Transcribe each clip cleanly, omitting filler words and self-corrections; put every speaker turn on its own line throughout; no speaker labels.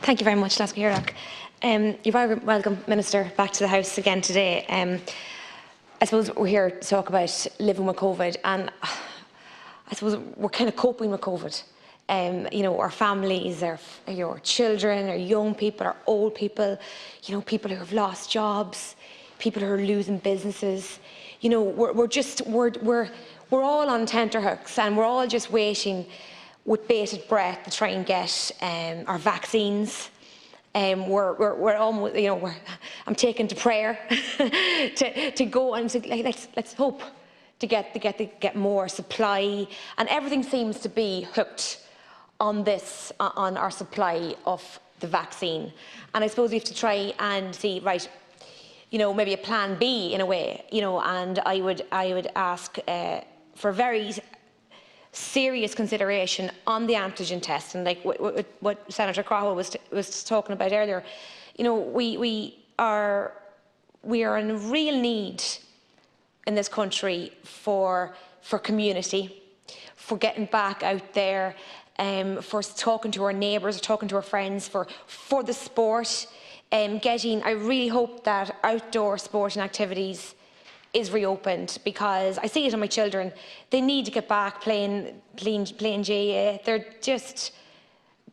Thank you very much, Seanad Éireann. You're very welcome, Minister, back to the House again today. I suppose we're here to talk about living with COVID, and I suppose we're kind of coping with COVID. Our families, our children, our young people, our old people, people who have lost jobs, people who are losing businesses. We're all on tenterhooks, and we're all just waiting with bated breath to try and get our vaccines. We're almost, I'm taken to prayer to go and say, let's hope to get more supply, and everything seems to be hooked on our supply of the vaccine. And I suppose we have to try and see, right, maybe a plan B in a way, and I would ask for very serious consideration on the antigen test, and like what Senator Crowell was talking about earlier. We are in real need in this country for community, for getting back out there, for talking to our neighbours, talking to our friends, for the sport, I really hope that outdoor sporting activities is reopened, because I see it in my children. They need to get back playing GAA.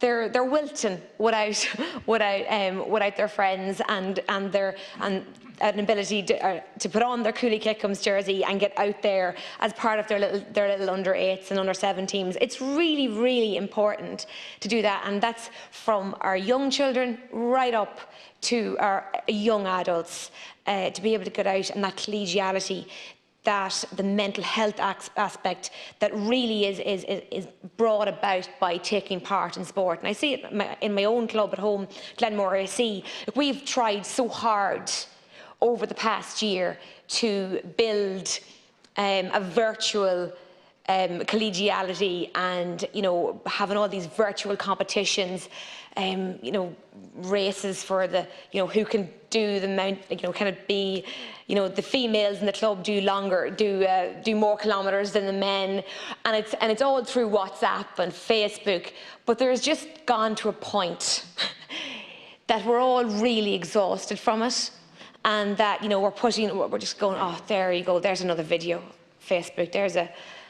They're wilting without their friends and an ability to put on their Cooley Kickums jersey and get out there as part of their little under-8s and under-7 teams. It's really, really important to do that, and that's from our young children right up to our young adults, to be able to get out, and that collegiality, that the mental health aspect that really is brought about by taking part in sport. And I see it in my own club at home, Glenmore AC. We've tried so hard over the past year to build a virtual collegiality, and having all these virtual competitions, races for the who can do the mount, kind of be, the females in the club do more kilometres than the men, and it's all through WhatsApp and Facebook. But there's just gone to a point that we're all really exhausted from it, and that we're just going, oh, there you go, there's another video, Facebook,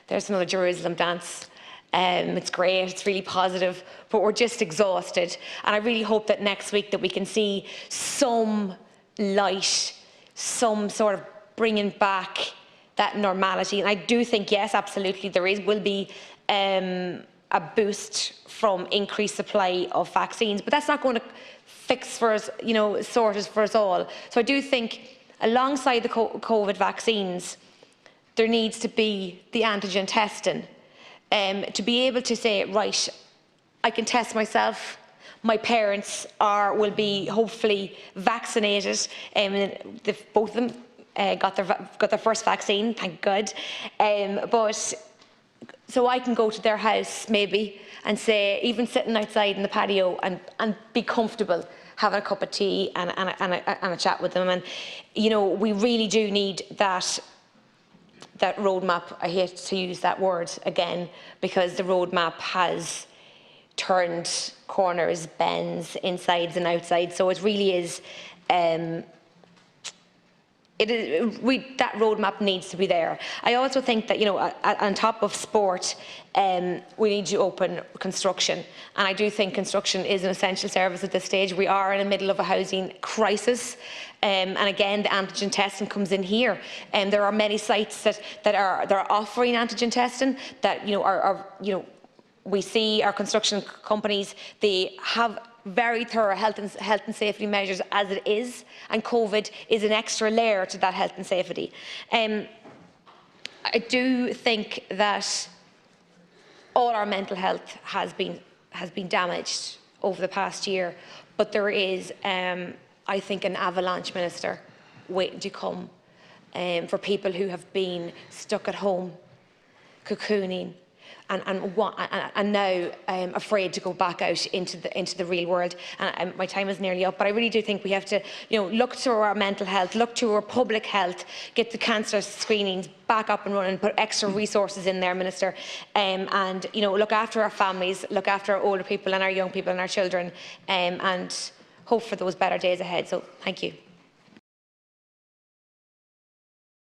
there's another Jerusalem dance. It's great, it's really positive, but we're just exhausted. And I really hope that next week that we can see some light, some sort of bringing back that normality. And I do think, yes, absolutely, will be a boost from increased supply of vaccines, but that's not going to fix for us, sort us for us all. So I do think, alongside the COVID vaccines, there needs to be the antigen testing, to be able to say, right, I can test myself, my parents will be hopefully vaccinated, both of them got their first vaccine, thank God, but so I can go to their house maybe and say, even sitting outside in the patio and be comfortable, having a cup of tea and a chat with them. And we really do need that roadmap. I hate to use that word again, because the roadmap has turned corners, bends, insides and outsides. So it really is, that roadmap needs to be there. I also think that, on top of sport, we need to open construction. And I do think construction is an essential service at this stage. We are in the middle of a housing crisis. And again, the antigen testing comes in here. And there are many sites that are offering antigen testing that, we see our construction companies, they have very thorough health and safety measures as it is, and COVID is an extra layer to that health and safety. I do think that all our mental health has been damaged over the past year, but there is, I think, an avalanche, Minister, waiting to come for people who have been stuck at home, cocooning, and now afraid to go back out into the real world. And my time is nearly up, but I really do think we have to, look to our mental health, look to our public health, get the cancer screenings back up and running, put extra resources in there, Minister, and look after our families, look after our older people and our young people and our children, and hope for those better days ahead. So thank you.